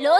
lowtierhero.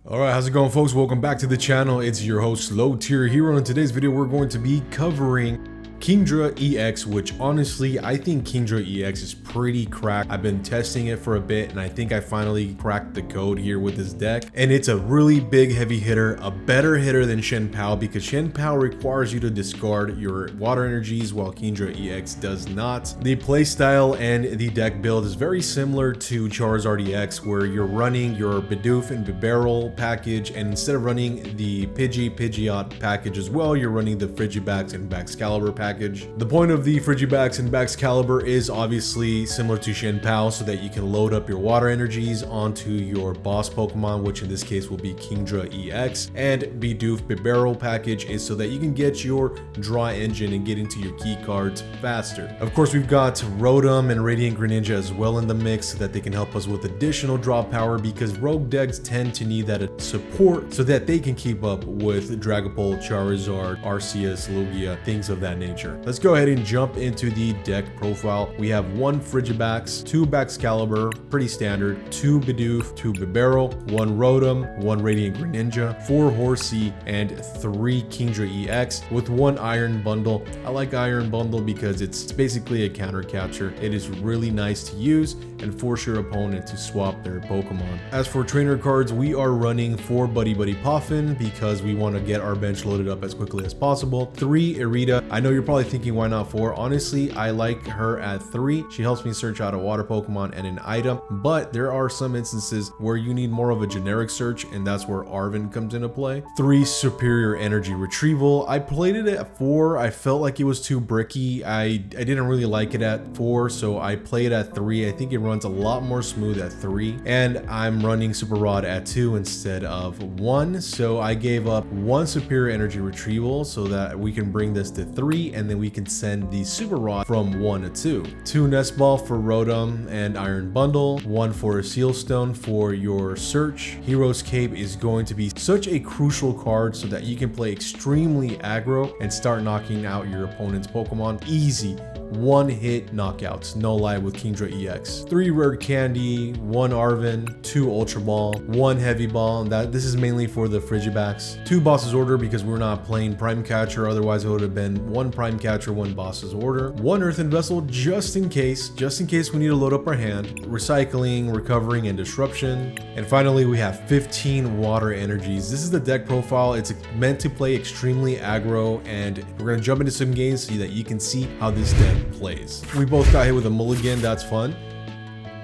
Alright, how's it going, folks? Welcome back to the channel. It's your host, Low Tier Hero. In today's video, we're going to be covering Kingdra EX, which honestly, I think Kingdra EX is pretty cracked. I've been testing it for a bit, and I think I finally cracked the code here with this deck. And it's a really big, heavy hitter, a better hitter than Shen Pao, because Shen Pao requires you to discard your water energies, while Kingdra EX does not. The playstyle and the deck build is very similar to Charizard EX, where you're running your Bidoof and Bibarel package, and instead of running the Pidgeot package as well, you're running the Frigibax and Baxcalibur package. The point of the Frigibax and Baxcalibur is obviously similar to Shen Pao, so that you can load up your water energies onto your boss Pokemon, which in this case will be Kingdra EX, and Bidoof Bibarel package is so that you can get your draw engine and get into your key cards faster. Of course, we've got Rotom and Radiant Greninja as well in the mix, so that they can help us with additional draw power, because rogue decks tend to need that support so that they can keep up with Dragapult, Charizard, Arceus, Lugia, things of that nature. Let's go ahead and jump into the deck profile. We have one Frigibax, two Baxcalibur, pretty standard, two Bidoof, two Bibarel, one Rotom, one Radiant Greninja, four Horsea, and three Kingdra EX with one Iron Bundle. I like Iron Bundle because it's basically a counter catcher. It is really nice to use and force your opponent to swap their Pokemon. As for trainer cards, we are running 4 Buddy Puffin because we want to get our bench loaded up as quickly as possible. 3 Irida. I know you're probably thinking, why not 4? Honestly, I like her at 3. She helps me search out a water Pokemon and an item, but there are some instances where you need more of a generic search, and that's where Arven comes into play. 3 Superior Energy Retrieval. I played it at 4. I felt like it was too bricky. I didn't really like it at 4, so I played at 3. I think it runs a lot more smooth at 3, and I'm running Super Rod at 2 instead of 1, so I gave up 1 Superior Energy Retrieval so that we can bring this to 3, and then we can send the Super Rod from 1 to 2. 2 Nest Ball for Rotom and Iron Bundle, 1 for a Seal Stone for your search. Hero's Cape is going to be such a crucial card so that you can play extremely aggro and start knocking out your opponent's Pokemon easy. 1-hit knockouts, no lie, with Kingdra EX. 3 Rare Candy, 1 Arven, 2 Ultra Ball, 1 Heavy Ball, and this is mainly for the Frigibax. 2 Boss's Order because we're not playing Prime Catcher, otherwise it would have been 1 Prime Catcher, 1 Boss's Order. 1 Earthen Vessel just in case we need to load up our hand. Recycling, Recovering, and Disruption. And finally, we have 15 Water Energies. This is the deck profile. It's meant to play extremely aggro, and we're going to jump into some games so that you can see how this deck plays. We both got hit with a mulligan, that's fun.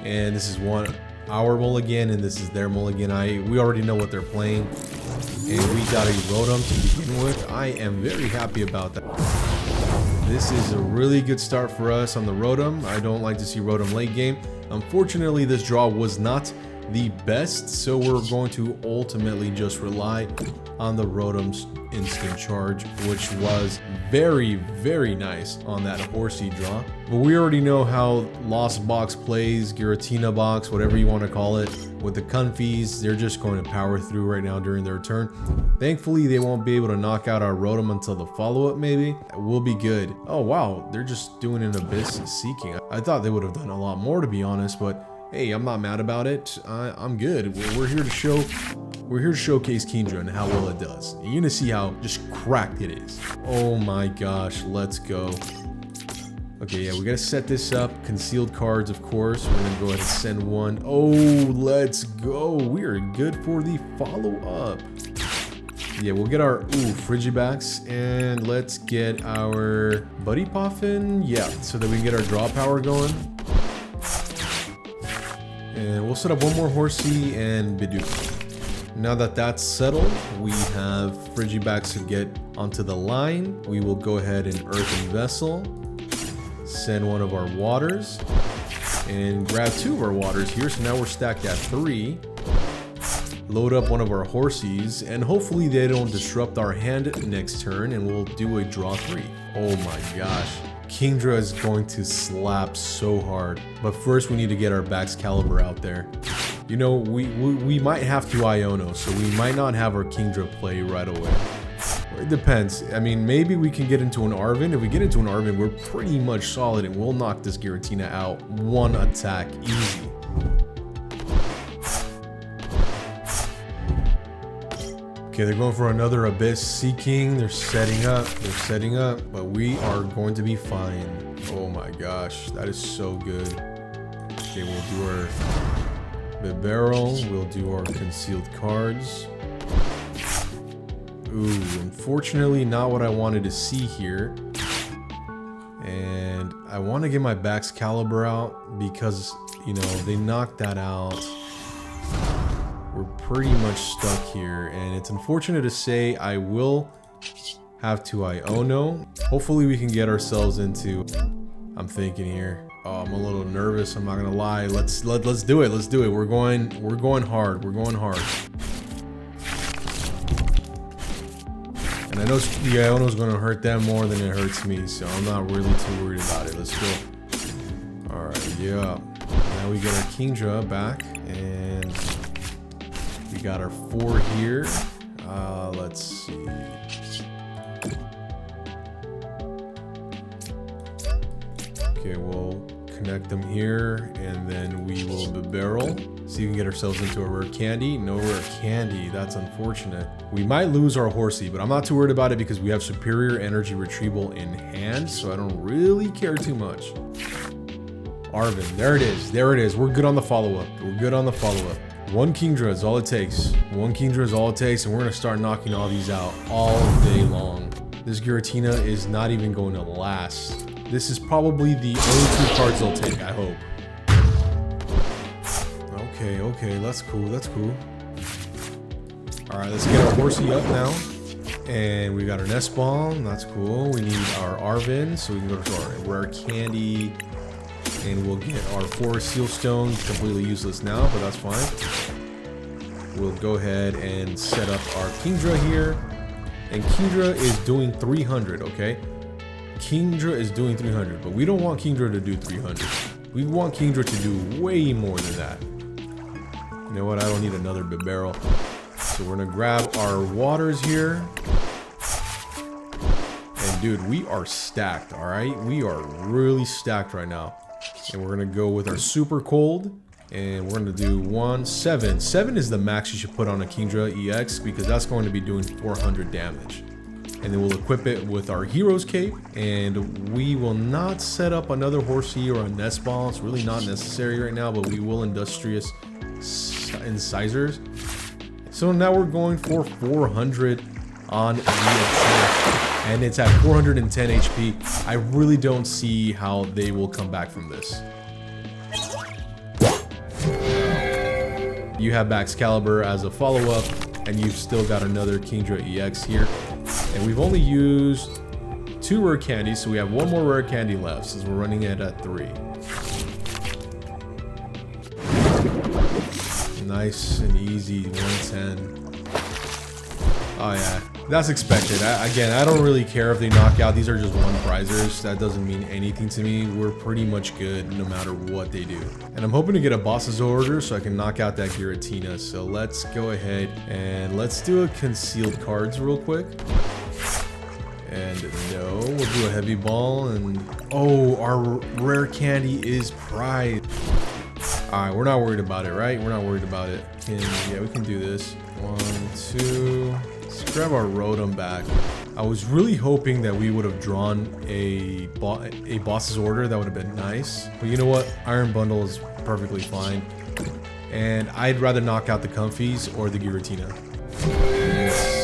And this is our mulligan, and this is their mulligan. We already know what they're playing. And we got a Rotom to begin with. I am very happy about that. This is a really good start for us on the Rotom. I don't like to see Rotom late game. Unfortunately, this draw was not the best, so we're going to ultimately just rely on the Rotom's instant charge, which was very, very nice on that Horsea draw. But we already know how Lost Box plays, Giratina Box, whatever you want to call it. With the Confies, they're just going to power through right now during their turn. Thankfully, they won't be able to knock out our Rotom until the follow-up, maybe. We'll be good. Oh, wow, they're just doing an Abyss Seeking. I thought they would have done a lot more, to be honest, but hey, I'm not mad about it. I'm good. We're here to showcase Kingdra and how well it does. You're gonna see how just cracked it is. Oh my gosh, let's go. Okay, yeah, we gotta set this up. Concealed cards, of course. We're gonna go ahead and send 1. Oh, let's go. We are good for the follow-up. Yeah, we'll get our Frigibax, and let's get our Buddy Puffin. Yeah, so that we can get our draw power going. And we'll set up 1 more Horsea and Bidoof. Now that that's settled, we have Frigibax to get onto the line. We will go ahead and Earthen Vessel, send 1 of our waters, and grab 2 of our waters here. So now we're stacked at 3. Load up 1 of our Horseas, and hopefully they don't disrupt our hand next turn, and we'll do a draw 3. Oh my gosh. Kingdra is going to slap so hard. But first we need to get our Baxcalibur out there. You know, we might have to Iono, so we might not have our Kingdra play right away. It depends. I mean, maybe we can get into an Arven. If we get into an Arven, we're pretty much solid and we'll knock this Giratina out one attack easy. Okay, they're going for another Abyss Seeking. They're setting up, but we are going to be fine. Oh my gosh, that is so good. Okay, we'll do our Bibarel, we'll do our concealed cards. Ooh, unfortunately not what I wanted to see here. And I want to get my Baxcalibur out because, you know, they knocked that out. We're pretty much stuck here, and it's unfortunate to say I will have to Iono. Hopefully we can get ourselves into, I'm thinking here. Oh, I'm a little nervous, I'm not gonna lie. Let's do it. Let's do it. We're going hard. We're going hard. And I know the Iono is gonna hurt them more than it hurts me, so I'm not really too worried about it. Let's go. All right, yeah. Now we get our Kingdra back, and we got our 4 here. Let's see. Okay, we'll connect them here, and then we will Bibarel. See if we can get ourselves into a rare candy. No rare candy, that's unfortunate. We might lose our Horsey, but I'm not too worried about it because we have superior energy retrieval in hand, so I don't really care too much. Arven, there it is. There it is. We're good on the follow-up. We're good on the follow-up. 1 Kingdra is all it takes. 1 Kingdra is all it takes, and we're gonna start knocking all these out all day long. This Giratina is not even going to last. This is probably the only 2 cards they'll take, I hope. Okay, that's cool, that's cool. Alright, let's get our Horsey up now. And we got our Nest Bomb, that's cool. We need our Arven, so we can go to our rare candy. And we'll get our 4 Seal Stones, completely useless now, but that's fine. We'll go ahead and set up our Kingdra here. And Kingdra is doing 300, okay? Kingdra is doing 300, but we don't want Kingdra to do 300. We want Kingdra to do way more than that. You know what? I don't need another Bibarel. So we're gonna grab our waters here. And dude, we are stacked, all right? We are really stacked right now. And we're gonna go with our super cold, and we're gonna do 7. 7 is the max you should put on a Kingdra EX because that's going to be doing 400 damage. And then we'll equip it with our Hero's Cape, and we will not set up another Horsey or a Nest Ball. It's really not necessary right now, but we will Industrious Incisors. So now we're going for 400 on the attack, and it's at 410 HP. I really don't see how they will come back from this. You have Baxcalibur as a follow-up, and you've still got another Kingdra EX here. And we've only used 2 rare candies, so we have 1 more rare candy left since we're running it at 3. Nice and easy, 110. Oh yeah, that's expected. Again, I don't really care if they knock out. These are just 1 prizers. That doesn't mean anything to me. We're pretty much good no matter what they do. And I'm hoping to get a boss's order so I can knock out that Giratina. So let's go ahead and let's do a concealed cards real quick. And no, we'll do a heavy ball, and oh, our rare candy is prized. Alright, we're not worried about it, right? We're not worried about it. Yeah, we can do this. 1, 2. Let's grab our Rotom back. I was really hoping that we would have drawn a boss's order. That would have been nice. But you know what? Iron Bundle is perfectly fine. And I'd rather knock out the Comfies or the Giratina. Yes.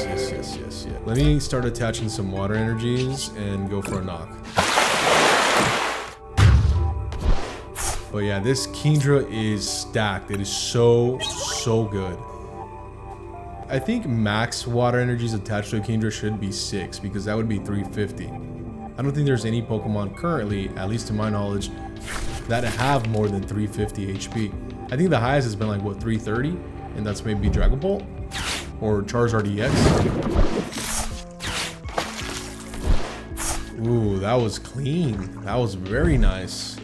Let me start attaching some water energies and go for a knock. But yeah, this Kingdra is stacked. It is so good. I think max water energies attached to a Kingdra should be 6 because that would be 350. I don't think there's any Pokemon currently, at least to my knowledge, that have more than 350 HP. I think the highest has been like, what, 330? And that's maybe Dragon Ball or Charizard EX. Ooh, that was clean. That was very nice.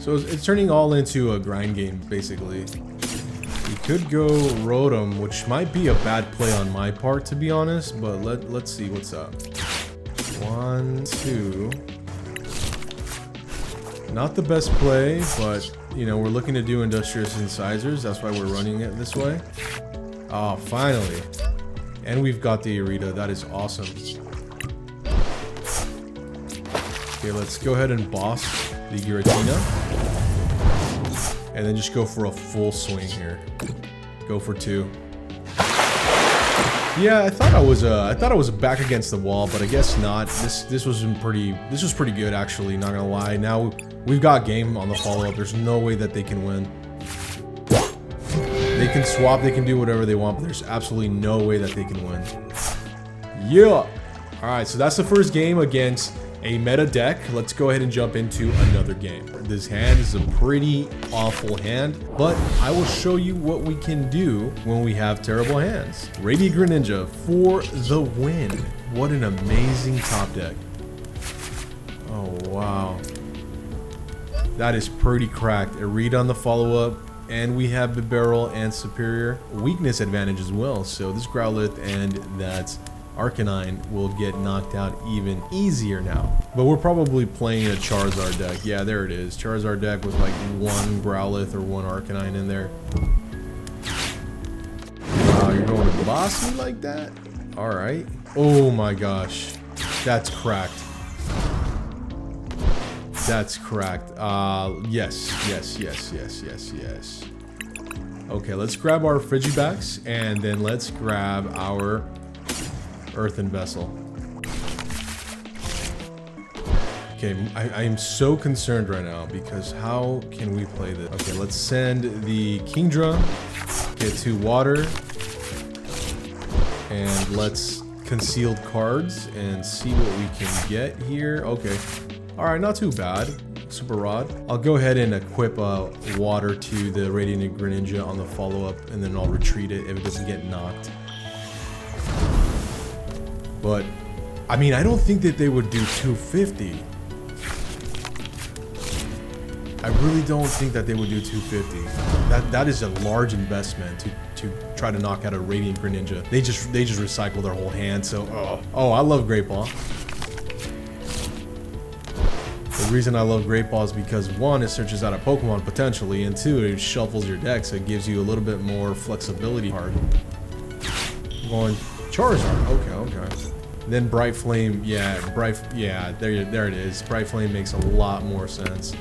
So it's turning all into a grind game, basically. You could go Rotom, which might be a bad play on my part, to be honest, but let's see what's up. 1, 2. Not the best play, but, you know, we're looking to do Industrious Incisors. That's why we're running it this way. Oh, finally. And we've got the Irida. That is awesome. Okay, let's go ahead and boss the Giratina. And then just go for a full swing here. Go for 2. Yeah, I thought I was back against the wall, but I guess not. This was pretty good, actually, not gonna lie. Now we've got game on the follow-up. There's no way that they can win. They can swap, they can do whatever they want, but there's absolutely no way that they can win. Yeah! Alright, so that's the first game against a meta deck. Let's go ahead and jump into another game. This hand is a pretty awful hand, but I will show you what we can do when we have terrible hands. Radiant Greninja for the win. What an amazing top deck. Oh, wow. That is pretty cracked. A read on the follow-up, and we have Bibarel and Superior weakness advantage as well. So this Growlithe and that Arcanine will get knocked out even easier now. But we're probably playing a Charizard deck. Yeah, there it is. Charizard deck with like 1 Growlithe or 1 Arcanine in there. Wow, you're going to boss me like that? Alright. Oh my gosh. That's cracked. That's cracked. Yes. Okay, let's grab our Frigibacks, and then let's grab our Earthen Vessel. Okay, I am so concerned right now because how can we play this? Okay, let's send the Kingdra, get 2 water, and let's concealed cards and see what we can get here. Okay, all right, not too bad. Super Rod. I'll go ahead and equip water to the Radiant Greninja on the follow-up, and then I'll retreat it if it doesn't get knocked. But, I mean, I don't think that they would do 250. I really don't think that they would do 250. That is a large investment to try to knock out a Radiant Greninja. They just recycle their whole hand, so oh, I love Great Ball. The reason I love Great Ball is because 1, it searches out a Pokemon potentially, and 2, it shuffles your deck, so it gives you a little bit more flexibility card. Going Charizard, okay. Then Bright Flame, yeah, there it is. Bright Flame makes a lot more sense.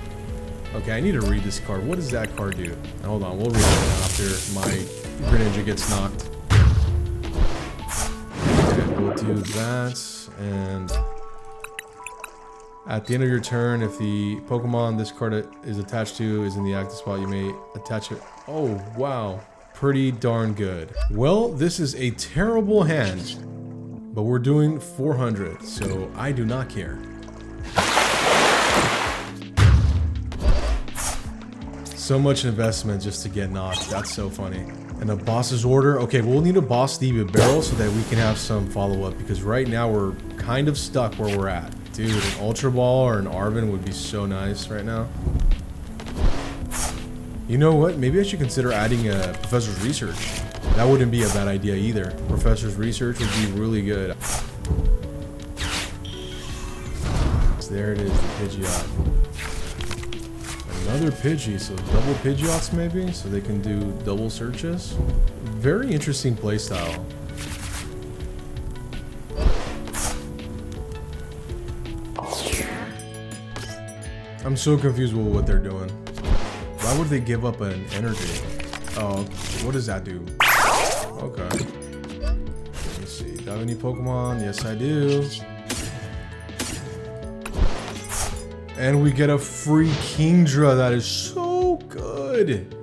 Okay, I need to read this card. What does that card do? Now, hold on, we'll read it after my Greninja gets knocked. Okay, we'll do that, and at the end of your turn, if the Pokemon this card is attached to is in the active spot, you may attach it. Oh, wow. Pretty darn good. Well, this is a terrible hand, but we're doing 400, so I do not care. So much investment just to get knocked. That's so funny. And a boss's order. Okay, we'll need to boss the Bibarel so that we can have some follow-up, because right now we're kind of stuck where we're at. Dude, an Ultra Ball or an Arven would be so nice right now. You know what? Maybe I should consider adding a Professor's Research. That wouldn't be a bad idea either. Professor's Research would be really good. So there it is, the Pidgeot. Another Pidgey, so double Pidgeots maybe? So they can do double searches? Very interesting playstyle. I'm so confused with what they're doing. Why would they give up an energy? Oh, what does that do? Okay. Let me see. Do I have any Pokemon? Yes, I do. And we get a free Kingdra. That is so good.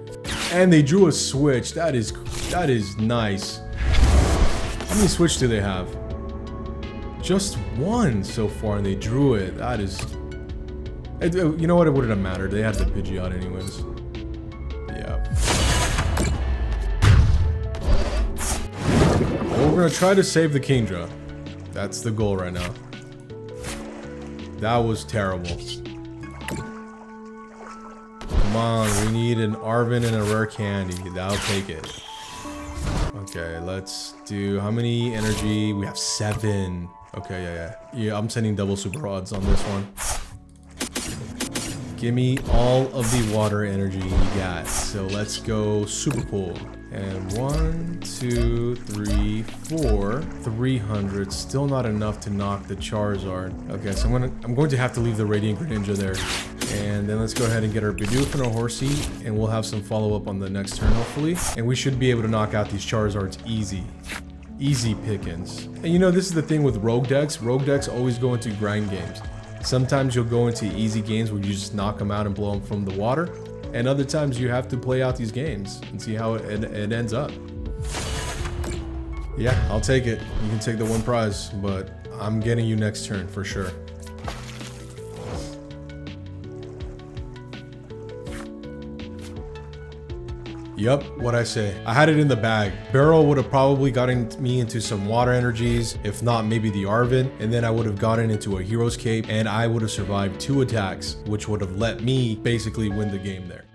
And they drew a switch. That is nice. How many switch do they have? Just 1 so far, and they drew it. That is... You know what? It wouldn't have mattered. They had the Pidgeot anyways. Yeah. Well, we're gonna try to save the Kingdra. That's the goal right now. That was terrible. Come on, we need an Arven and a rare candy. I'll take it. Okay, let's do, how many energy? We have 7. Okay, yeah, I'm sending double super odds on this one. Give me all of the water energy you got. So let's go super pool. And 1, 2, 3, 4, 300. Still not enough to knock the Charizard. Okay, so I'm going to have to leave the Radiant Greninja there. And then let's go ahead and get our Bidoof and our Horsey, and we'll have some follow-up on the next turn, hopefully. And we should be able to knock out these Charizards easy. Easy pickings. And you know, this is the thing with Rogue decks. Rogue decks always go into grind games. Sometimes you'll go into easy games where you just knock them out and blow them from the water. And other times you have to play out these games and see how it ends up. Yeah, I'll take it. You can take the 1 prize, but I'm getting you next turn for sure. Yup, what I say. I had it in the bag. Barrel would have probably gotten me into some water energies, if not maybe the Arven, and then I would have gotten into a Hero's Cape, and I would have survived 2 attacks, which would have let me basically win the game there.